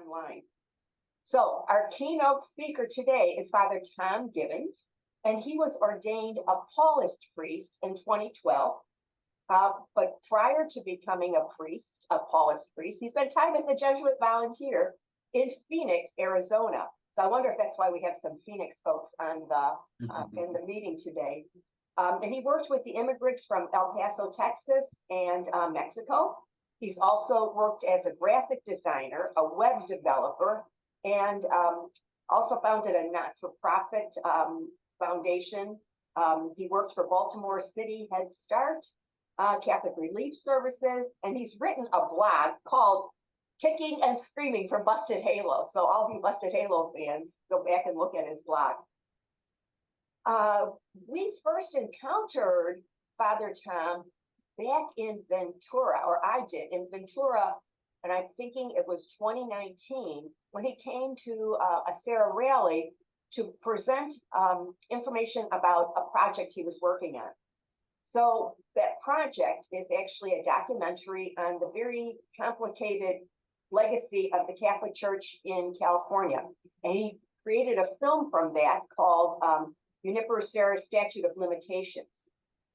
online. So our keynote speaker today is Father Tom Gibbons, and he was ordained a Paulist priest in 2012. But prior to becoming a Paulist priest, he spent time as a Jesuit volunteer in Phoenix, Arizona. So I wonder if that's why we have some Phoenix folks on in the meeting today. And he worked with the immigrants from El Paso, Texas, and Mexico. He's also worked as a graphic designer, a web developer, and also founded a not-for-profit foundation. He works for Baltimore City Head Start, Catholic Relief Services, and he's written a blog called Kicking and Screaming from Busted Halo. So all of you Busted Halo fans, go back and look at his blog. We first encountered Father Tom back in Ventura, or I did, in Ventura, and I'm thinking it was 2019, when he came to a Serra rally to present information about a project he was working on. So that project is actually a documentary on the very complicated legacy of the Catholic Church in California. And he created a film from that called Junipero Serra, Statute of Limitations.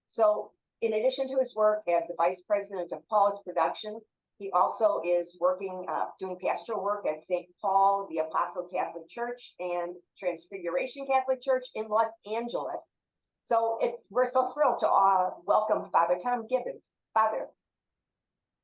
So in addition to his work as the vice president of Paulist Productions, he also is working, doing pastoral work at St. Paul, the Apostle Catholic Church, and Transfiguration Catholic Church in Los Angeles. So we're so thrilled to welcome Father Tom Gibbons. Father.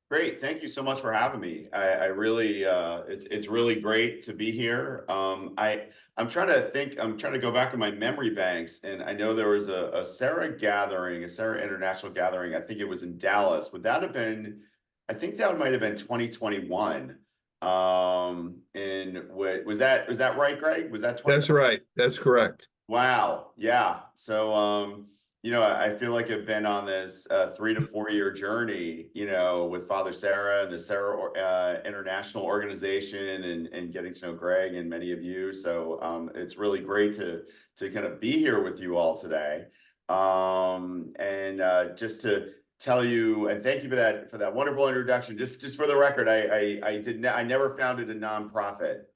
Great, thank you so much for having me. I really, it's really great to be here. I'm trying to think. I'm trying to go back in my memory banks, and I know there was a Serra gathering, a Serra International gathering. I think it was in Dallas. Would that have been? I think that might have been 2021. And was that right, Greg? Was that 20? That's right. That's correct. Wow. Yeah. So, you know, I feel like I've been on this 3 to 4 year journey, you know, with Father Serra and the Serra International Organization, and getting to know Greg and many of you. So it's really great to kind of be here with you all today. Just to tell you, and thank you for that wonderful introduction. Just for the record, I never founded a nonprofit.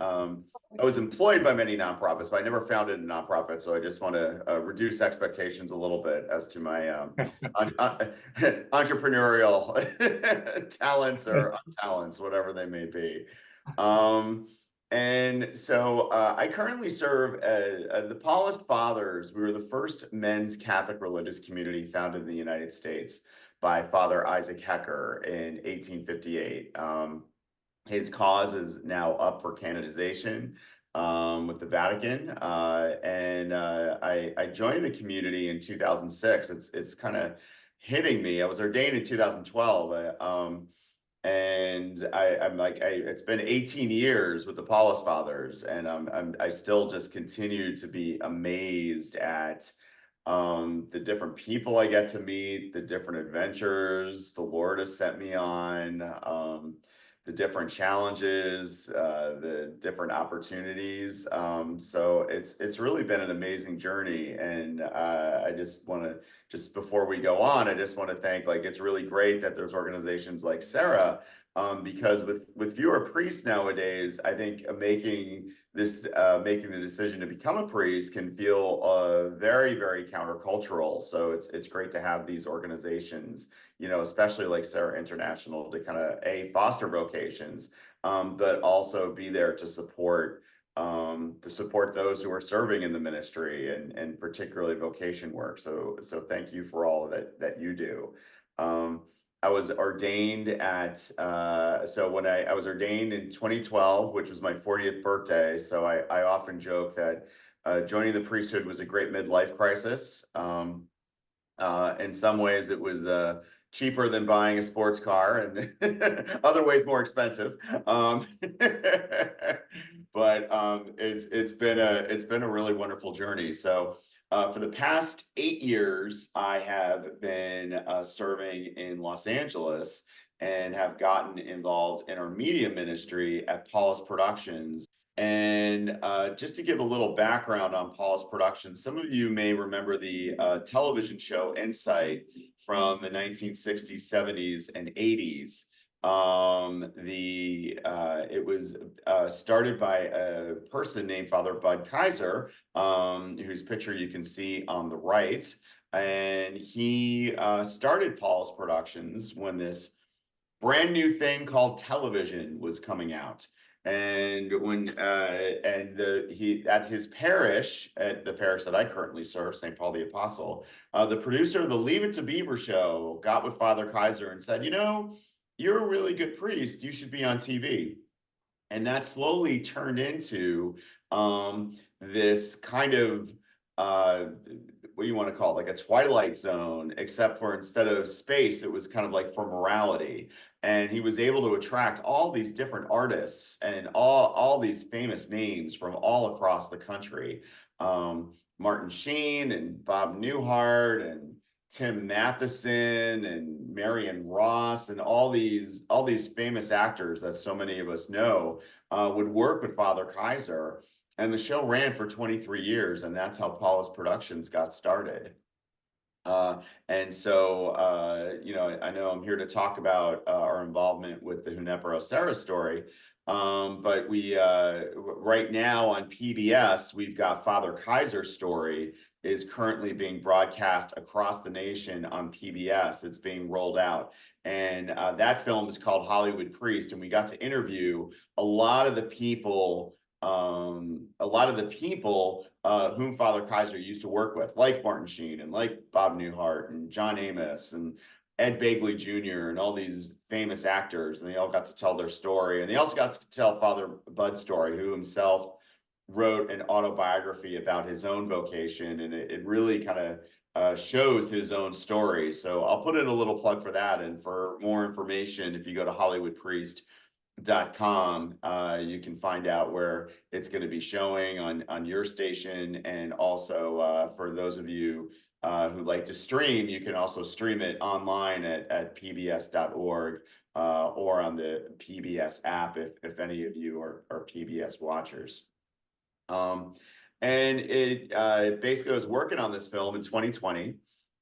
I was employed by many nonprofits, but I never founded a nonprofit. So I just want to reduce expectations a little bit as to my entrepreneurial talents or untalents, whatever they may be. And so I currently serve as the Paulist Fathers. We were the first men's Catholic religious community founded in the United States by Father Isaac Hecker in 1858. His cause is now up for canonization with the Vatican, and I joined the community in 2006. It's kind of hitting me. I was ordained in 2012, and I'm like, it's been 18 years with the Paulist Fathers, and I still just continue to be amazed at the different people I get to meet, the different adventures the Lord has sent me on, the different challenges, the different opportunities. So it's really been an amazing journey. And I just want to, just before we go on, I just want to thank, like, it's really great that there's organizations like Serra, because with fewer priests nowadays, I think making the decision to become a priest can feel very, very countercultural. So it's great to have these organizations, you know, especially like Serra International, to kind of foster vocations, but also be there to support those who are serving in the ministry, and particularly vocation work. So thank you for all that you do. I was ordained when I was ordained in 2012, which was my 40th birthday. So I often joke that joining the priesthood was a great midlife crisis. In some ways, it was cheaper than buying a sports car, and other ways more expensive. But it's been a really wonderful journey. So for the past 8 years, I have been serving in Los Angeles, and have gotten involved in our media ministry at Paulist Productions. And just to give a little background on Paulist Productions, some of you may remember the television show Insight from the 1960s, 70s, and 80s. It was started by a person named Father Bud Kaiser, whose picture you can see on the right. And he started Paulist Productions when this brand new thing called television was coming out. And when he at his parish, at the parish that I currently serve, St. Paul the Apostle, the producer of the Leave It to Beaver show got with Father Kaiser and said, you're a really good priest, you should be on TV. And that slowly turned into this kind of what do you want to call it, like a Twilight Zone, except for instead of space, it was kind of like for morality. And he was able to attract all these different artists and all these famous names from all across the country. Martin Sheen and Bob Newhart and Tim Matheson and Marion Ross and all these famous actors that so many of us know would work with Father Kaiser. And the show ran for 23 years, and that's how Paulist Productions got started. And so, I know I'm here to talk about our involvement with the Junipero Serra story. But right now on PBS, we've got Father Kaiser's story is currently being broadcast across the nation on PBS. It's being rolled out. And that film is called Hollywood Priest. And we got to interview a lot of the people whom Father Kaiser used to work with, like Martin Sheen and like Bob Newhart and John Amos and Ed Begley Jr. and all these famous actors, and they all got to tell their story. And they also got to tell Father Bud's story, who himself wrote an autobiography about his own vocation, and it really kind of shows his own story. So I'll put in a little plug for that. And for more information, if you go to hollywoodpriest.com, you can find out where it's going to be showing on your station. And also for those of you who like to stream, you can also stream it online at pbs.org or on the PBS app if any of you are PBS watchers. And it basically was working on this film in 2020.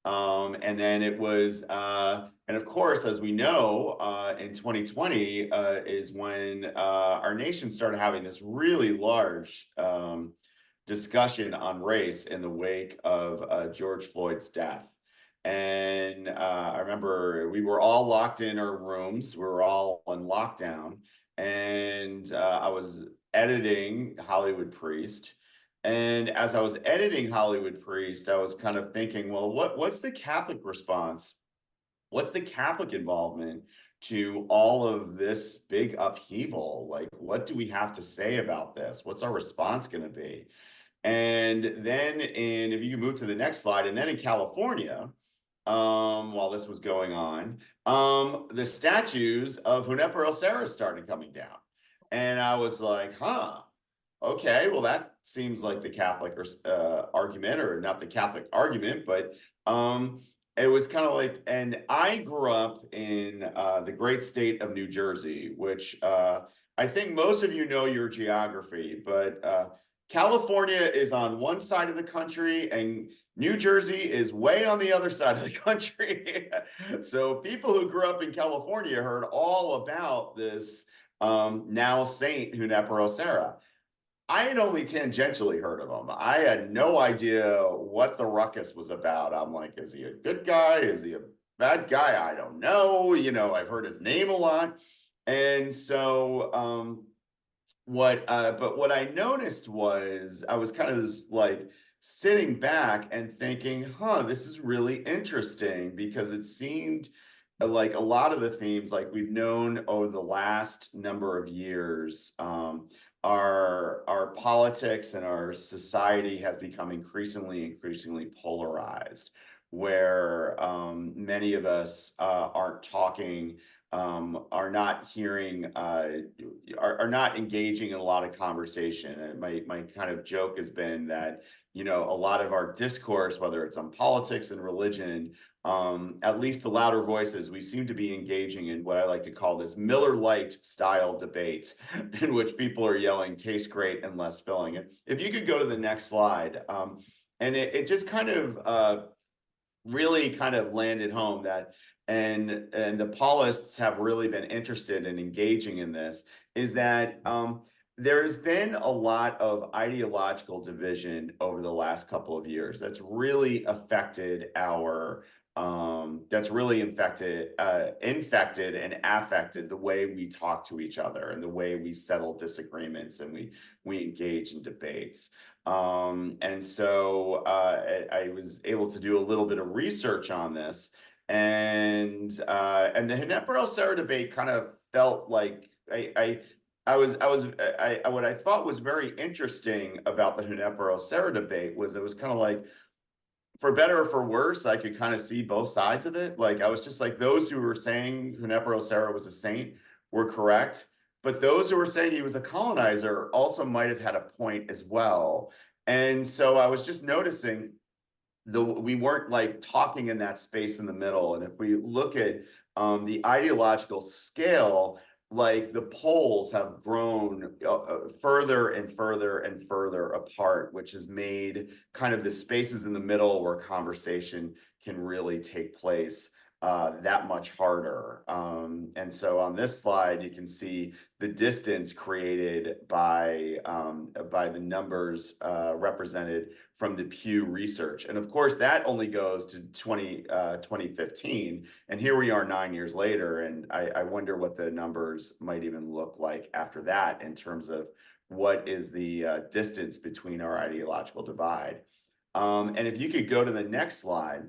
And then it was, and of course, as we know, in 2020 is when our nation started having this really large discussion on race in the wake of George Floyd's death. And I remember we were all locked in our rooms. We were all on lockdown. And I was editing Hollywood Priest. And as I was editing Hollywood Priest, I was kind of thinking, well, what's the Catholic response? What's the Catholic involvement to all of this big upheaval? Like, what do we have to say about this? What's our response going to be? And then if you can move to the next slide, and then in California, while this was going on, the statues of Junipero Serra started coming down. And I was like, okay, well, that seems like the Catholic argument, or not the Catholic argument, but it was kind of like, and I grew up in the great state of New Jersey, which I think most of you know your geography, but California is on one side of the country and New Jersey is way on the other side of the country. So people who grew up in California heard all about this now Saint Junipero Serra. I had only tangentially heard of him. I had no idea what the ruckus was about. I'm like, is he a good guy? Is he a bad guy? I don't know. I've heard his name a lot. And so but what I noticed was I was kind of like sitting back and thinking, this is really interesting, because it seemed like a lot of the themes like we've known over the last number of years, our politics and our society has become increasingly polarized, where many of us aren't talking, are not hearing, are not engaging in a lot of conversation. And my kind of joke has been that, a lot of our discourse, whether it's on politics and religion, at least the louder voices, we seem to be engaging in what I like to call this Miller Lite style debate, in which people are yelling, tastes great and less filling. And if you could go to the next slide, and it just kind of really kind of landed home that and the Paulists have really been interested in engaging in this, is that there's been a lot of ideological division over the last couple of years that's really affected our infected and affected the way we talk to each other and the way we settle disagreements and we engage in debates. And so I was able to do a little bit of research on this, and the Junipero Serra debate kind of felt like what I thought was very interesting about the Junipero Serra debate was it was kind of like, for better or for worse, I could kind of see both sides of it. Like, I was just like, those who were saying Junipero Serra was a saint were correct, but those who were saying he was a colonizer also might have had a point as well. And so I was just noticing we weren't like talking in that space in the middle. And if we look at the ideological scale, like the poles have grown further and further and further apart, which has made kind of the spaces in the middle where conversation can really take place that much harder. And so on this slide, you can see the distance created by the numbers represented from the Pew Research. And of course, that only goes to 2015. And here we are 9 years later. And I wonder what the numbers might even look like after that in terms of what is the distance between our ideological divide. And if you could go to the next slide.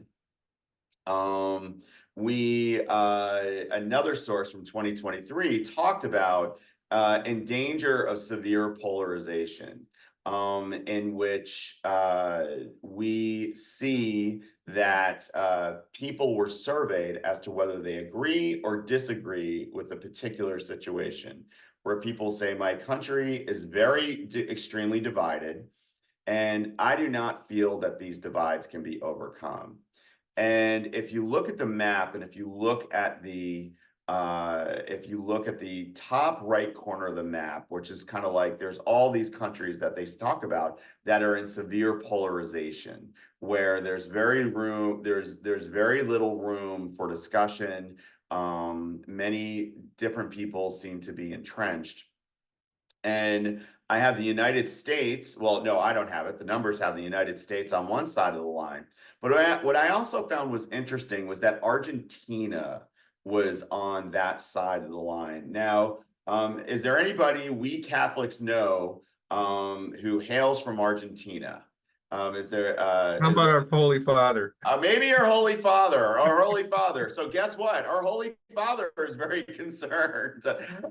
Another source from 2023 talked about in danger of severe polarization, in which we see that people were surveyed as to whether they agree or disagree with a particular situation, where people say, my country is extremely divided, and I do not feel that these divides can be overcome. And if you look at the map, and if you look at the top right corner of the map, which is kind of like there's all these countries that they talk about that are in severe polarization, where there's very little room for discussion. Many different people seem to be entrenched. And I have the United States. Well, no, I don't have it. The numbers have the United States on one side of the line. But what I also found was interesting was that Argentina was on that side of the line. Now, is there anybody we Catholics know who hails from Argentina? How about our Holy Father? Maybe our Holy Father. So guess what? Our Holy Father is very concerned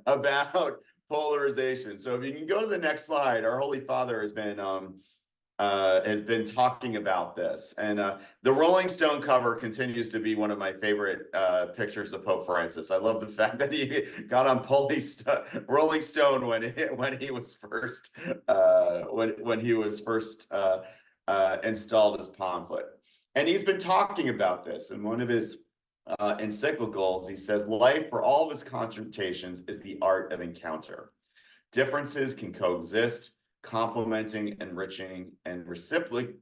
about polarization. So if you can go to the next slide, our Holy Father has been talking about this, and the Rolling Stone cover continues to be one of my favorite pictures of Pope Francis. I love the fact that he got on Rolling Stone when he was first installed as pamphlet, and he's been talking about this in one of his encyclicals. He says, life, for all of its confrontations, is the art of encounter. Differences can coexist, complementing, enriching, and reciprocally,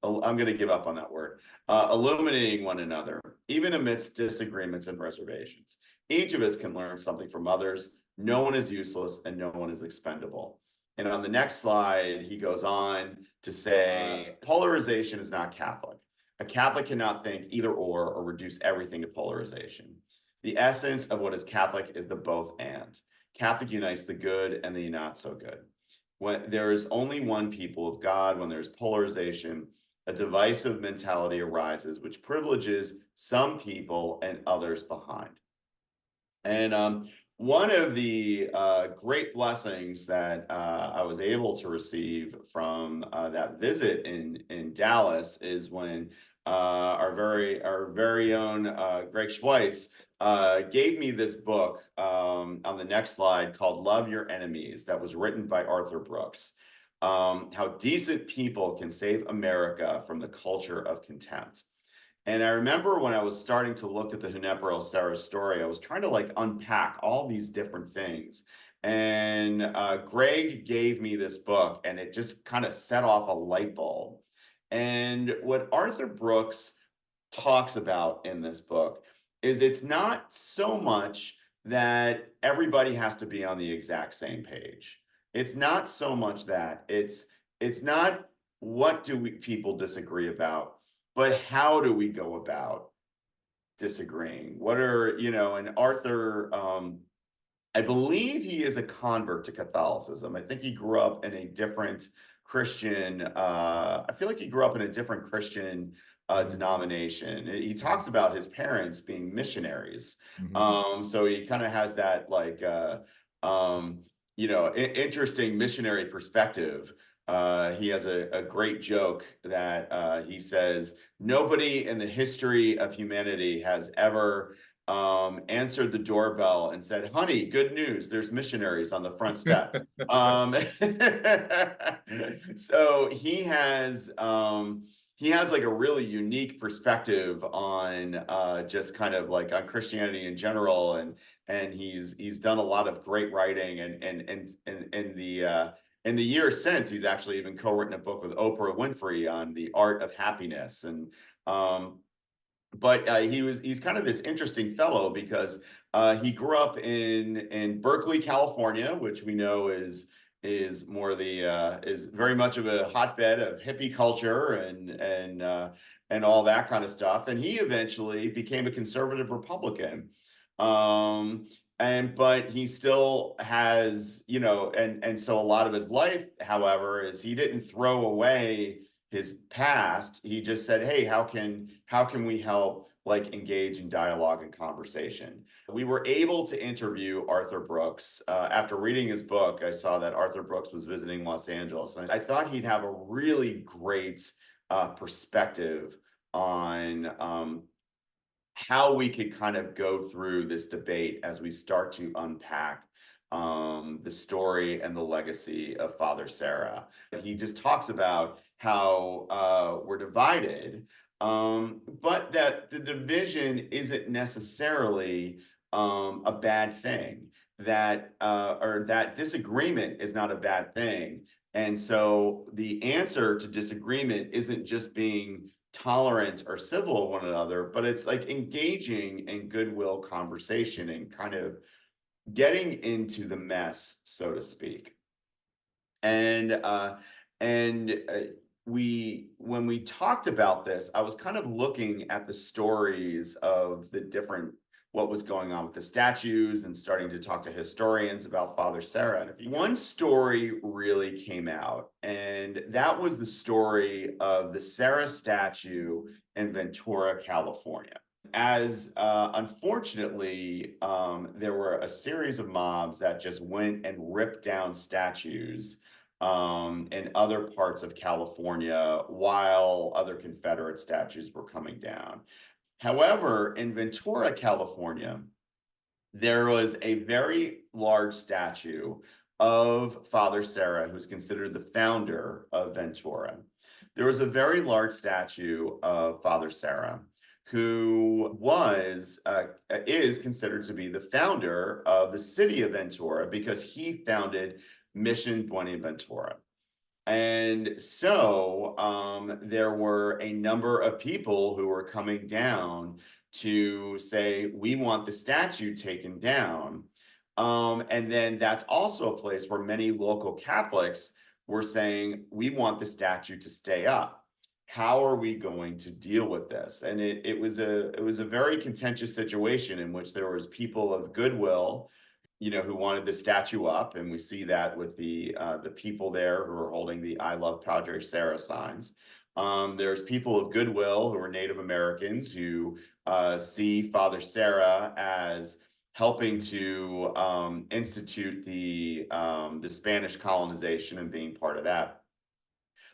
I'm going to give up on that word, illuminating one another, even amidst disagreements and reservations. Each of us can learn something from others. No one is useless and no one is expendable. And on the next slide, he goes on to say, polarization is not Catholic. A Catholic cannot think either or reduce everything to polarization. The essence of what is Catholic is the both and. Catholic unites the good and the not so good. When there is only one people of God, when there's polarization, a divisive mentality arises, which privileges some people and others behind. And one of the great blessings that I was able to receive from that visit in Dallas is when our very own Greg Schweitz gave me this book on the next slide called Love Your Enemies, that was written by Arthur Brooks. How decent people can save America from the culture of contempt. And I remember when I was starting to look at the Junipero Serra story, I was trying to like unpack all these different things. And Greg gave me this book, and it just kind of set off a light bulb. And what Arthur Brooks talks about in this book is it's not so much that everybody has to be on the exact same page. It's not so much that it's not what do people disagree about, but how do we go about disagreeing? What are, and Arthur, I believe he is a convert to Catholicism. I think he grew up in a different Christian, I feel like he grew up in a different Christian denomination. He talks about his parents being missionaries. So he kind of has that like, interesting missionary perspective. He has a great joke that he says, nobody in the history of humanity has ever answered the doorbell and said, honey, good news, there's missionaries on the front step. So he has like a really unique perspective on just kind of like on Christianity in general, and he's done a lot of great writing, and in the years since, he's actually even co-written a book with Oprah Winfrey on the art of happiness. And but he's kind of this interesting fellow because he grew up in Berkeley, California, which we know is more the is very much of a hotbed of hippie culture and all that kind of stuff. And he eventually became a conservative Republican. But he still has, and so a lot of his life, however, is he didn't throw away his past. He just said, hey, how can we help like engage in dialogue and conversation? We were able to interview Arthur Brooks. After reading his book, I saw that Arthur Brooks was visiting Los Angeles, and I thought he'd have a really great perspective on how we could kind of go through this debate as we start to unpack the story and the legacy of Father Serra. He just talks about how we're divided, but that the division isn't necessarily a bad thing, that or that disagreement is not a bad thing. And so the answer to disagreement isn't just being tolerant or civil of one another, but it's like engaging in goodwill conversation and kind of getting into the mess, so to speak. And when we talked about this, I was kind of looking at the stories of the different what was going on with the statues and starting to talk to historians about Father Serra. And one story really came out, and that was the story of the Serra statue in Ventura, California. As unfortunately, there were a series of mobs that just went and ripped down statues in other parts of California while other Confederate statues were coming down. However, in Ventura, California, there was a very large statue of Father Serra, who's considered the founder of Ventura. There was a very large statue of Father Serra, who is considered to be the founder of the city of Ventura because he founded Mission Buenaventura. And so there were a number of people who were coming down to say, we want the statue taken down. And then that's also a place where many local Catholics were saying, we want the statue to stay up. How are we going to deal with this? And it was a very contentious situation in which there was people of goodwill, who wanted the statue up, and we see that with the people there who are holding the "I Love Padre Serra" signs. There's people of goodwill who are Native Americans who see Father Serra as helping to institute the Spanish colonization and being part of that.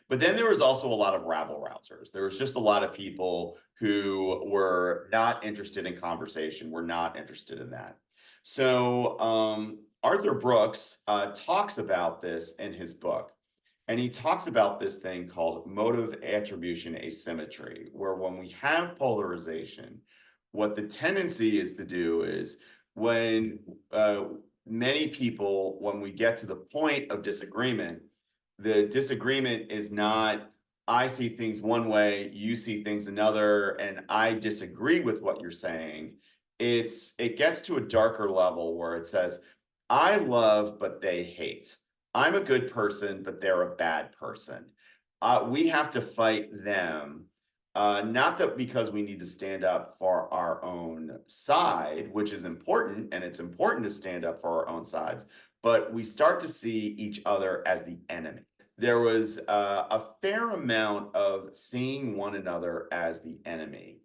But then there was also a lot of rabble-rousers. There was just a lot of people who were not interested in conversation, were not interested in that. So Arthur Brooks talks about this in his book, and he talks about this thing called motive attribution asymmetry, where when we have polarization, what the tendency is to do is when many people, when we get to the point of disagreement, the disagreement is not I see things one way, you see things another, and I disagree with what you're saying, it gets to a darker level where it says, I love, but they hate. I'm a good person, but they're a bad person. We have to fight them. Not that because we need to stand up for our own side, which is important, and it's important to stand up for our own sides, but we start to see each other as the enemy. There was a fair amount of seeing one another as the enemy.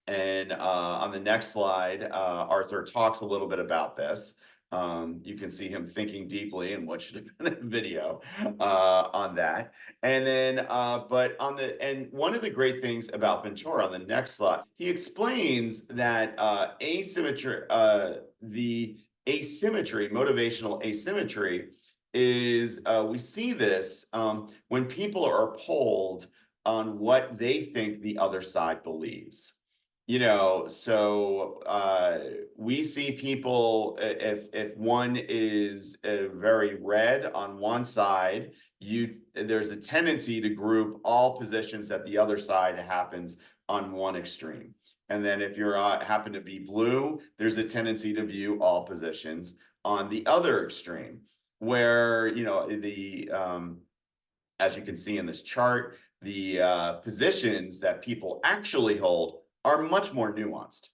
And on the next slide, Arthur talks a little bit about this. You can see him thinking deeply in what should have been a video on that. And then, and one of the great things about Ventura on the next slide, he explains that the asymmetry, motivational asymmetry, is we see this when people are polled on what they think the other side believes. You know, so we see people, if one is very red on one side, there's a tendency to group all positions that the other side happens on one extreme. And then if you're happen to be blue, there's a tendency to view all positions on the other extreme, where, you know, as you can see in this chart, the positions that people actually hold are much more nuanced,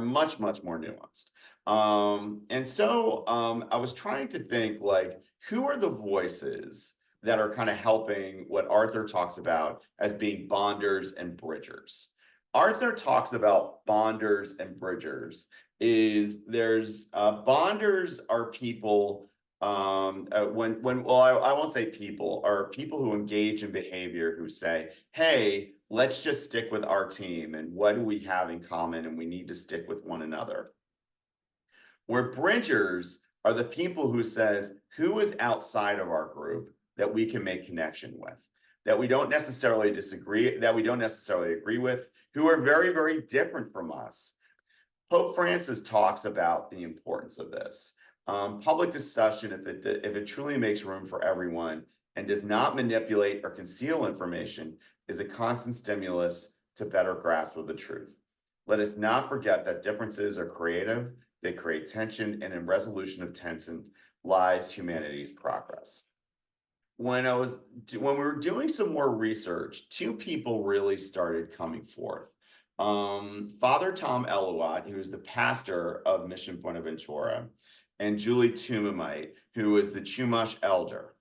much more nuanced. And so I was trying to think, like, who are the voices that are kind of helping what Arthur talks about as being bonders and bridgers? Arthur talks about bonders and bridgers. Bonders are people well, I won't say people, are people who engage in behavior who say, hey, let's just stick with our team, and what do we have in common, and we need to stick with one another. Where bridgers are the people who says, who is outside of our group that we can make connection with, that we don't necessarily disagree, that we don't necessarily agree with, who are very, very different from us. Pope Francis talks about the importance of this. Public discussion, if it truly makes room for everyone and does not manipulate or conceal information, is a constant stimulus to better grasp of the truth. Let us not forget that differences are creative, they create tension, and in resolution of tension lies humanity's progress. When we were doing some more research, two people really started coming forth. Father Tom Eluat, who is the pastor of Mission Buenaventura, and Julie Tumamite, who is the Chumash elder.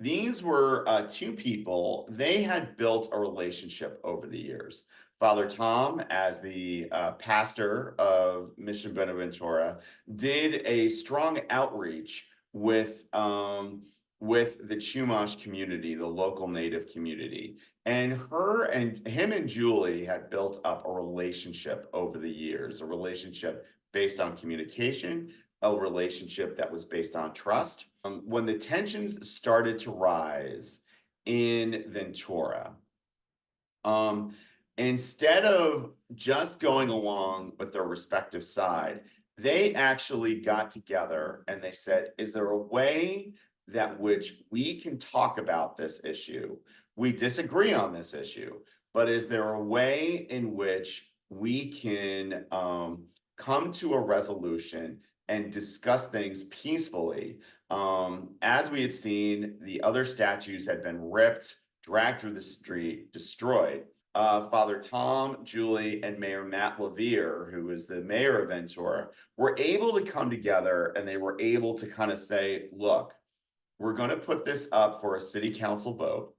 These were two people. They had built a relationship over the years. Father Tom, as the pastor of Mission Buenaventura, did a strong outreach with the Chumash community, the local Native community. And him and Julie had built up a relationship over the years, a relationship based on communication, a relationship that was based on trust. When the tensions started to rise in Ventura, instead of just going along with their respective side, they actually got together and they said, is there a way that which we can talk about this issue? We disagree on this issue, but is there a way in which we can come to a resolution and discuss things peacefully? As we had seen, the other statues had been ripped, dragged through the street, destroyed. Father Tom, Julie, and Mayor Matt Levere, who is the mayor of Ventura, were able to come together, and they were able to kind of say, look, we're going to put this up for a city council vote.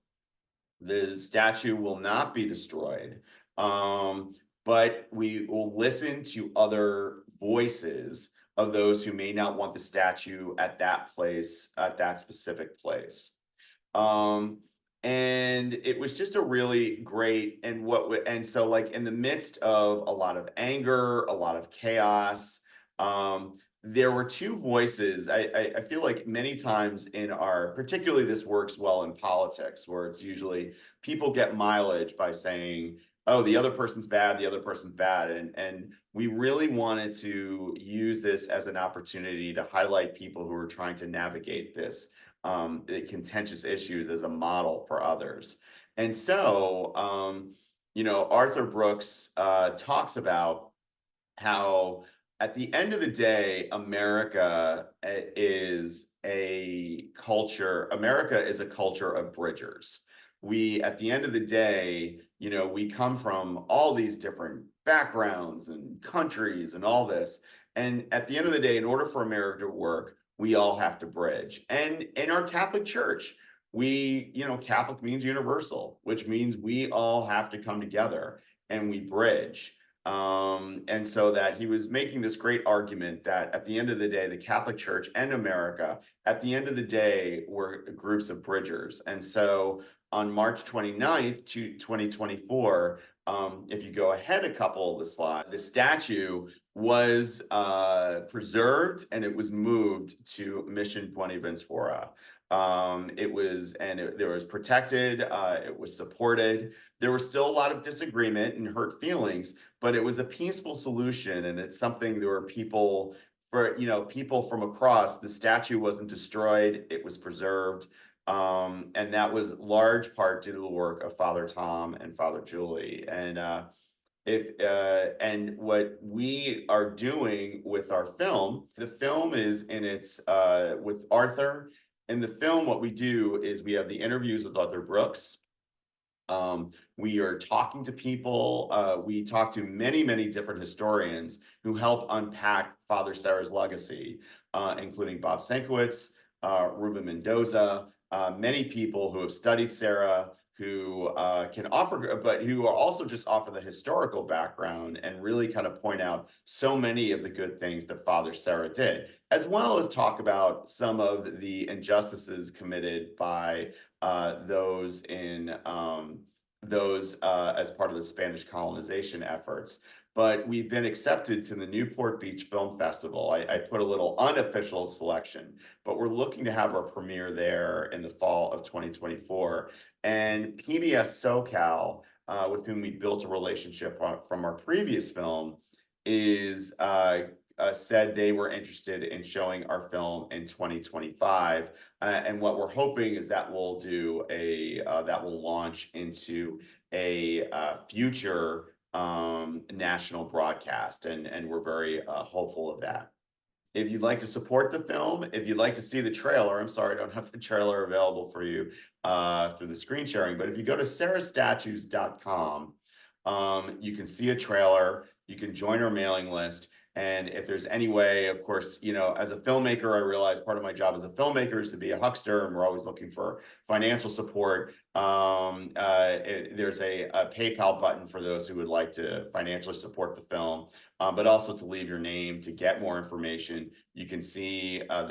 The statue will not be destroyed, but we will listen to other voices of those who may not want the statue at that place, at that specific place. And it was just a really great, and so, like, in the midst of a lot of anger, a lot of chaos, there were two voices. I feel like many times particularly this works well in politics, where it's usually people get mileage by saying, oh, the other person's bad, and we really wanted to use this as an opportunity to highlight people who are trying to navigate this the contentious issues as a model for others. And so, Arthur Brooks talks about how at the end of the day, America is a culture of bridgers. At the end of the day, we come from all these different backgrounds and countries and all this. And at the end of the day, in order for America to work, we all have to bridge. And in our Catholic Church, Catholic means universal, which means we all have to come together and we bridge. And so that he was making this great argument that at the end of the day, the Catholic Church and America, at the end of the day, were groups of bridgers. And so on March 29th, 2024, if you go ahead a couple of the slides, the statue was preserved and it was moved to Mission Buenaventura. There was protected, it was supported. There was still a lot of disagreement and hurt feelings, but it was a peaceful solution. And it's something there were people from across. The statue wasn't destroyed, it was preserved. And that was large part due to the work of Father Tom and Father Julie. And what we are doing with our film, the film is in its with Arthur. In the film, what we do is we have the interviews with Arthur Brooks. We are talking to people. We talk to many, many different historians who help unpack Father Serra's legacy, including Bob Sienkiewicz, Ruben Mendoza, many people who have studied Serra, who can offer, but who are also just offer the historical background and really kind of point out so many of the good things that Father Serra did, as well as talk about some of the injustices committed by those as part of the Spanish colonization efforts. But we've been accepted to the Newport Beach Film Festival. I put a little unofficial selection, but we're looking to have our premiere there in the fall of 2024. And PBS SoCal, with whom we built a relationship from our previous film, is said they were interested in showing our film in 2025. And what we're hoping is that will launch into a future national broadcast, and we're very hopeful of that. If you'd like to support the film, if you'd like to see the trailer, I'm sorry I don't have the trailer available for you through the screen sharing, but if you go to serrastatues.com, you can see a trailer, you can join our mailing list. And if there's any way, of course, as a filmmaker, I realize part of my job as a filmmaker is to be a huckster, and we're always looking for financial support. There's a PayPal button for those who would like to financially support the film, but also to leave your name to get more information. You can see what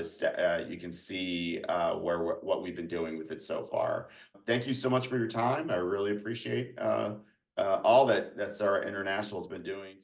we've been doing with it so far. Thank you so much for your time. I really appreciate all that Serra International has been doing.